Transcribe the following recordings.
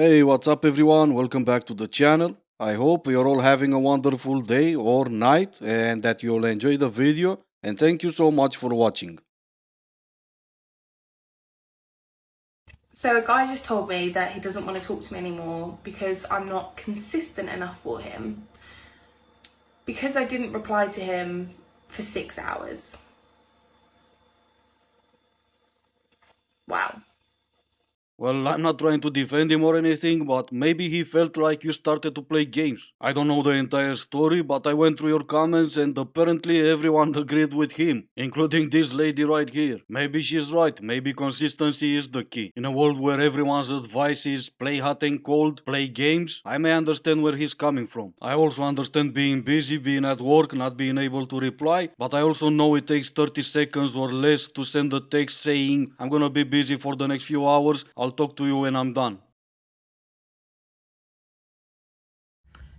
Hey, what's up, everyone? Welcome back to the channel. I hope you're all having a wonderful day or night and that you'll enjoy the video. And thank you so much for watching. So a guy just told me that he doesn't want to talk to me anymore because I'm not consistent enough for him. Because I didn't reply to him for 6 hours. Wow. Well, I'm not trying to defend him or anything, but maybe he felt like you started to play games. I don't know the entire story, but I went through your comments and apparently everyone agreed with him, including this lady right here. Maybe she's right, maybe consistency is the key. In a world where everyone's advice is play hot and cold, play games, I may understand where he's coming from. I also understand being busy, being at work, not being able to reply, but I also know it takes 30 seconds or less to send a text saying, I'm gonna be busy for the next few hours, I'll talk to you when I'm done.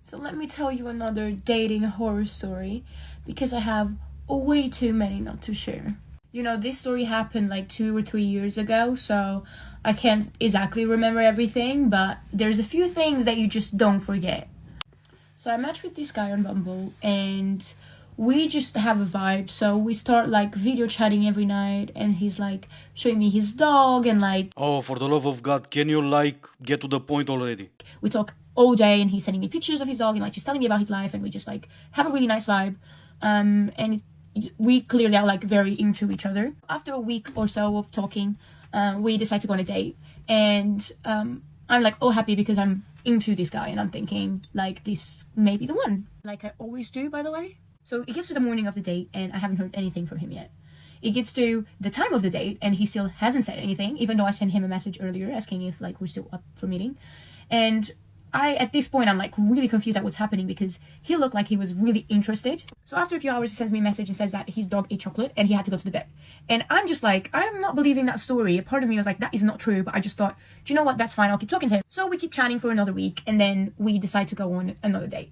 So let me tell you another dating horror story because I have way too many not to share. You know, this story happened like 2 or 3 years ago, so I can't exactly remember everything, but there's a few things that you just don't forget. So I matched with this guy on Bumble and we just have a vibe. So we start like video chatting every night and he's like showing me his dog and like Oh, for the love of God, can you get to the point already? we talk all day and he's sending me pictures of his dog and like just telling me about his life and we just like have a really nice vibe. And we clearly are like very into each other. After a week or so of talking, we decide to go on a date and I'm like all happy because I'm into this guy and I'm thinking like this may be the one, like I always do, by the way. So it gets to the morning of the date and I haven't heard anything from him yet. It gets to the time of the date and he still hasn't said anything, even though I sent him a message earlier asking if like we're still up for meeting. And at this point, I'm like really confused at what's happening because he looked like he was really interested. So after a few hours, he sends me a message and says that his dog ate chocolate and he had to go to the vet. And I'm just like, I'm not believing that story. A part of me was like, that is not true. But I just thought, do you know what? That's fine. I'll keep talking to him. So we keep chatting for another week and then we decide to go on another date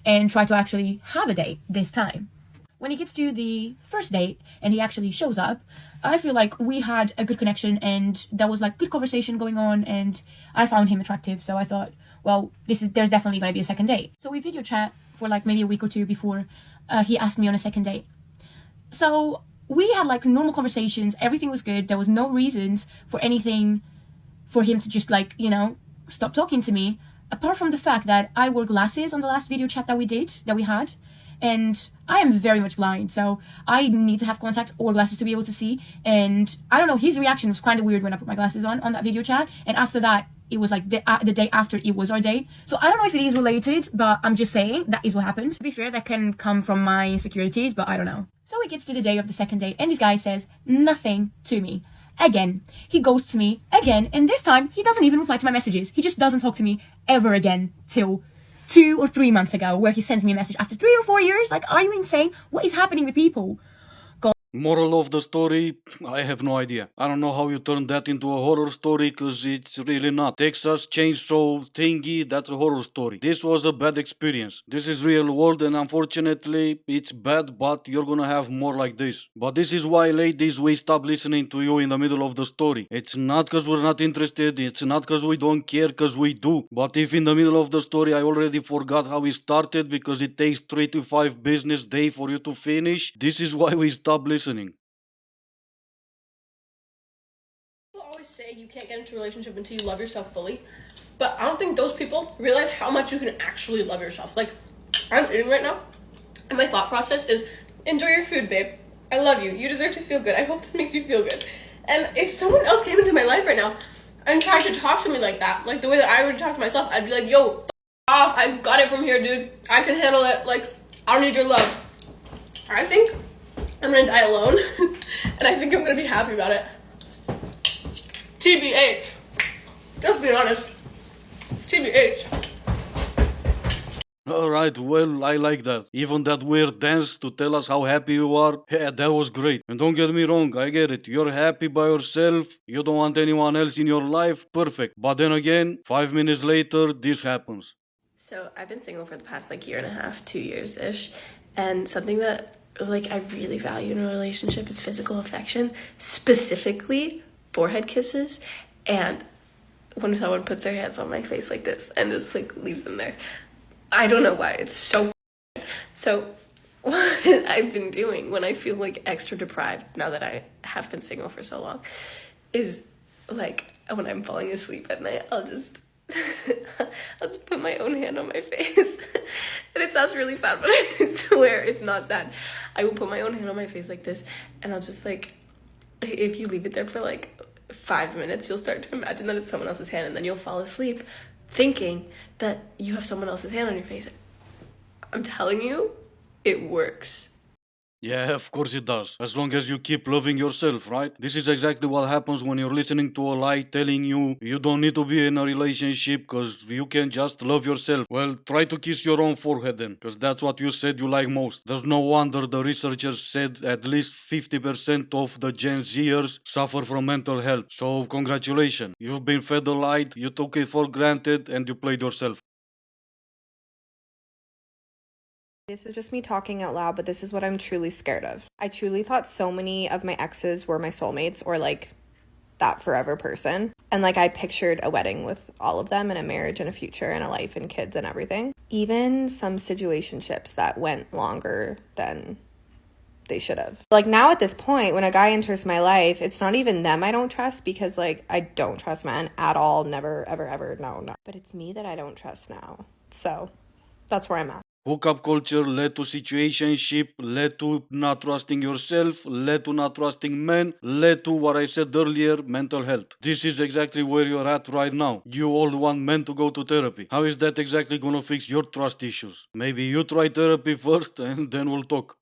and try to actually have a date this time. When he gets to the first date and he actually shows up, I feel like we had a good connection and there was like good conversation going on and I found him attractive. So I thought, well, there's definitely going to be a second date. So we video chat for like maybe a week or two before he asked me on a second date. So we had like normal conversations. Everything was good. There was no reasons for anything for him to just like, stop talking to me. Apart from the fact that I wore glasses on the last video chat that we had. And I am very much blind, so I need to have contacts or glasses to be able to see. And I don't know, his reaction was kind of weird when I put my glasses on that video chat. And after that, it was like the day after it was our date. So I don't know if it is related, but I'm just saying that is what happened. To be fair, that can come from my insecurities, but I don't know. So it gets to the day of the second date, and this guy says nothing to me. Again, he ghosts me again, and this time he doesn't even reply to my messages. He just doesn't talk to me ever again till 2 or 3 months ago, where he sends me a message after 3 or 4 years. Like, are you insane? What is happening with people? Moral of the story, I have no idea. I don't know how you turned that into a horror story because it's really not. Texas Chainsaw Thingy, that's a horror story. This was a bad experience. This is real world and unfortunately it's bad, but you're gonna have more like this. But this is why, ladies, we stop listening to you in the middle of the story. It's not because we're not interested, it's not because we don't care, because we do. But if in the middle of the story I already forgot how it started because it takes 3 to 5 business days for you to finish, this is why we stop listening. People always say you can't get into a relationship until you love yourself fully, but I don't think those people realize how much you can actually love yourself. Like, I'm eating right now, and my thought process is, enjoy your food, babe. I love you. You deserve to feel good. I hope this makes you feel good. And if someone else came into my life right now and tried to talk to me like that, like the way that I would talk to myself, I'd be like, yo, off. I got it from here, dude. I can handle it. Like, I don't need your love. I think I'm gonna die alone, and I think I'm gonna be happy about it. TBH. Just be honest. TBH. Alright, well, I like that. Even that weird dance to tell us how happy you are, yeah, that was great. And don't get me wrong, I get it. You're happy by yourself, you don't want anyone else in your life, perfect. But then again, 5 minutes later, this happens. So I've been single for the past like year and a half, 2 years-ish. And something that like I really value in a relationship is physical affection, specifically forehead kisses. And when someone puts their hands on my face like this and just like leaves them there. I don't know why. It's so what I've been doing when I feel like extra deprived now that I have been single for so long is like when I'm falling asleep at night, I'll just put my own hand on my face. And it sounds really sad, but I swear it's not sad. I will put my own hand on my face like this, and I'll just like, if you leave it there for like 5 minutes, you'll start to imagine that it's someone else's hand, and then you'll fall asleep thinking that you have someone else's hand on your face. I'm telling you, it works. Yeah, of course it does. As long as you keep loving yourself, right? This is exactly what happens when you're listening to a lie telling you you don't need to be in a relationship because you can just love yourself. Well, try to kiss your own forehead then, because that's what you said you like most. There's no wonder the researchers said at least 50% of the Gen Zers suffer from mental health. So congratulations. You've been fed a lie, you took it for granted, and you played yourself. This is just me talking out loud, but this is what I'm truly scared of. I truly thought so many of my exes were my soulmates or like that forever person. And like I pictured a wedding with all of them and a marriage and a future and a life and kids and everything. Even some situationships that went longer than they should have. Like now at this point, when a guy enters my life, it's not even them I don't trust because like I don't trust men at all. Never, ever, ever. No. But it's me that I don't trust now. So that's where I'm at. Hookup culture led to situationship, led to not trusting yourself, led to not trusting men, led to what I said earlier, mental health. This is exactly where you're at right now. You all want men to go to therapy. How is that exactly gonna fix your trust issues? Maybe you try therapy first and then we'll talk.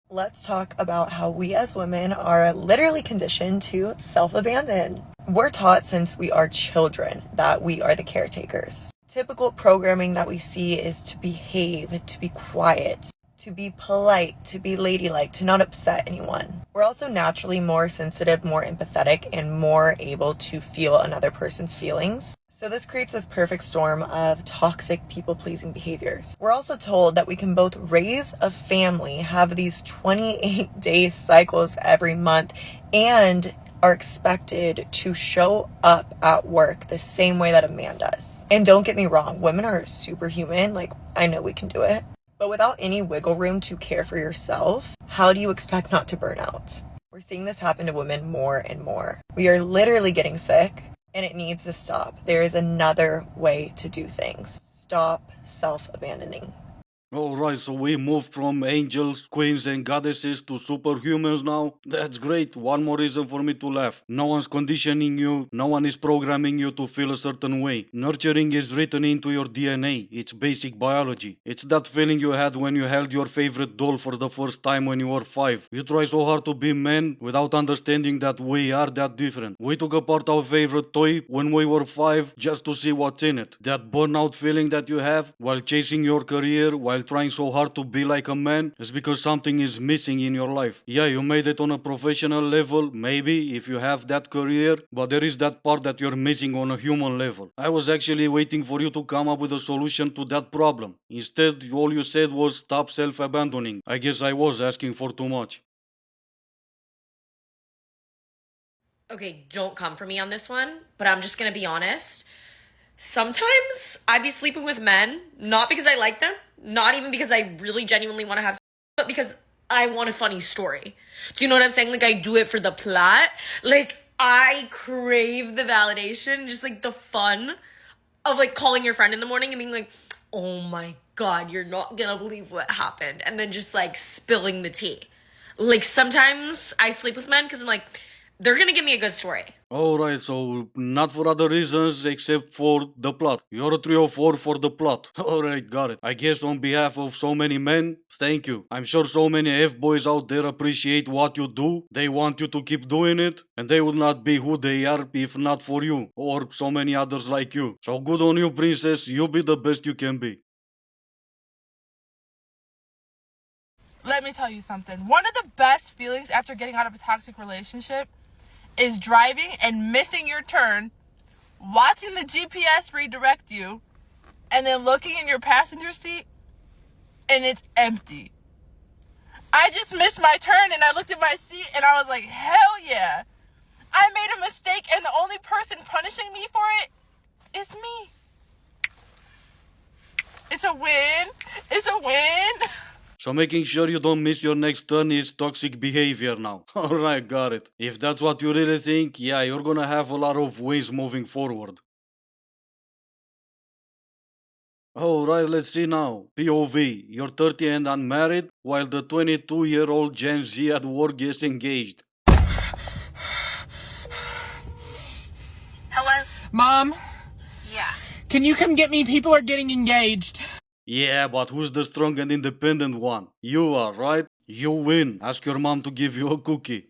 Let's talk about how we as women are literally conditioned to self-abandon. We're taught since we are children that we are the caretakers. Typical programming that we see is to behave, to be quiet, to be polite, to be ladylike, to not upset anyone. We're also naturally more sensitive, more empathetic, and more able to feel another person's feelings. So this creates this perfect storm of toxic people-pleasing behaviors. We're also told that we can both raise a family, have these 28-day cycles every month, and are expected to show up at work the same way that a man does. And don't get me wrong, women are superhuman. Like, I know we can do it. But without any wiggle room to care for yourself, how do you expect not to burn out? We're seeing this happen to women more and more. We are literally getting sick, and it needs to stop. There is another way to do things. Stop self-abandoning. Alright, so we moved from angels, queens and goddesses to superhumans now. That's great. One more reason for me to laugh. No one's conditioning you. No one is programming you to feel a certain way. Nurturing is written into your DNA. It's basic biology. It's that feeling you had when you held your favorite doll for the first time when you were 5. You try so hard to be men without understanding that we are that different. We took apart our favorite toy when we were 5 just to see what's in it. That burnout feeling that you have while chasing your career, while trying so hard to be like a man, is because something is missing in your life. Yeah, you made it on a professional level, maybe, if you have that career, but there is that part that you're missing on a human level. I was actually waiting for you to come up with a solution to that problem. Instead, all you said was stop self-abandoning. I guess I was asking for too much. Okay, don't come for me on this one, but I'm just gonna be honest. Sometimes I be sleeping with men, not because I like them, not even because I really genuinely want to have sex, but because I want a funny story. Do you know what I'm saying? Like, I do it for the plot. Like, I crave the validation, just like the fun of like calling your friend in the morning and being like, oh my God, you're not gonna believe what happened. And then just like spilling the tea. Like, sometimes I sleep with men because I'm like, they're gonna give me a good story. Alright, so not for other reasons except for the plot. You're a 304 for the plot. Alright, got it. I guess on behalf of so many men, thank you. I'm sure so many F-boys out there appreciate what you do. They want you to keep doing it, and they would not be who they are if not for you, or so many others like you. So good on you, princess. You be the best you can be. Let me tell you something. One of the best feelings after getting out of a toxic relationship is driving and missing your turn, watching the GPS redirect you, and then looking in your passenger seat and it's empty. I just missed my turn and I looked at my seat and I was like, hell yeah. I made a mistake, and the only person punishing me for it is me. It's a win. It's a win. So making sure you don't miss your next turn is toxic behavior now. Alright, got it. If that's what you really think, yeah, you're gonna have a lot of wins moving forward. Alright, let's see now. POV, you're 30 and unmarried, while the 22-year-old Gen Z at work gets engaged. Hello? Mom? Yeah. Can you come get me? People are getting engaged. Yeah, but who's the strong and independent one? You are, right? You win. Ask your mom to give you a cookie.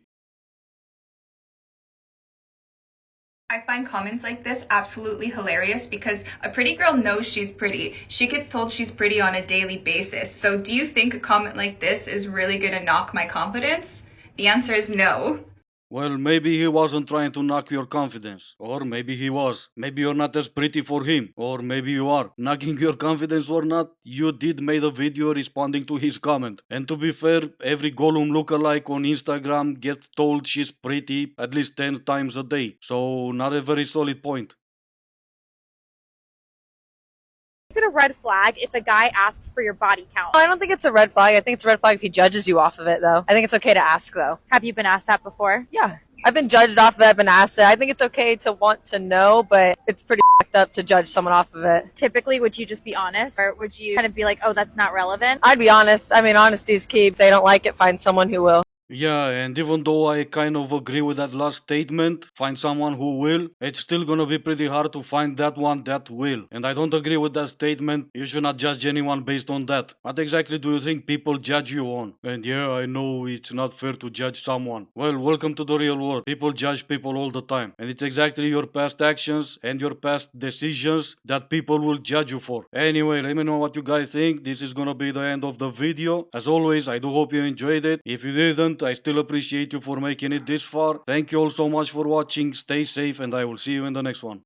I find comments like this absolutely hilarious because a pretty girl knows she's pretty. She gets told she's pretty on a daily basis. So do you think a comment like this is really gonna knock my confidence? The answer is no. Well, maybe he wasn't trying to knock your confidence. Or maybe he was. Maybe you're not as pretty for him. Or maybe you are. Knocking your confidence or not, you did made a video responding to his comment. And to be fair, every Gollum lookalike on Instagram gets told she's pretty at least 10 times a day. So, not a very solid point. Is it a red flag if a guy asks for your body count? I don't think it's a red flag. I think it's a red flag if he judges you off of it, though. I think it's okay to ask, though. Have you been asked that before? Yeah. I've been judged off of it. I've been asked it. I think it's okay to want to know, but it's pretty fucked up to judge someone off of it. Typically, would you just be honest? Or would you kind of be like, oh, that's not relevant? I'd be honest. I mean, honesty is key. If they don't like it, find someone who will. Yeah, and even though I kind of agree with that last statement, find someone who will, it's still gonna be pretty hard to find that one that will. And I don't agree with that statement. You should not judge anyone based on that. What exactly do you think people judge you on? And yeah, I know it's not fair to judge someone. Well, welcome to the real world. People judge people all the time. And it's exactly your past actions and your past decisions that people will judge you for. Anyway, let me know what you guys think. This is gonna be the end of the video. As always, I do hope you enjoyed it. If you didn't, I still appreciate you for making it this far. Thank you all so much for watching. Stay safe and I will see you in the next one.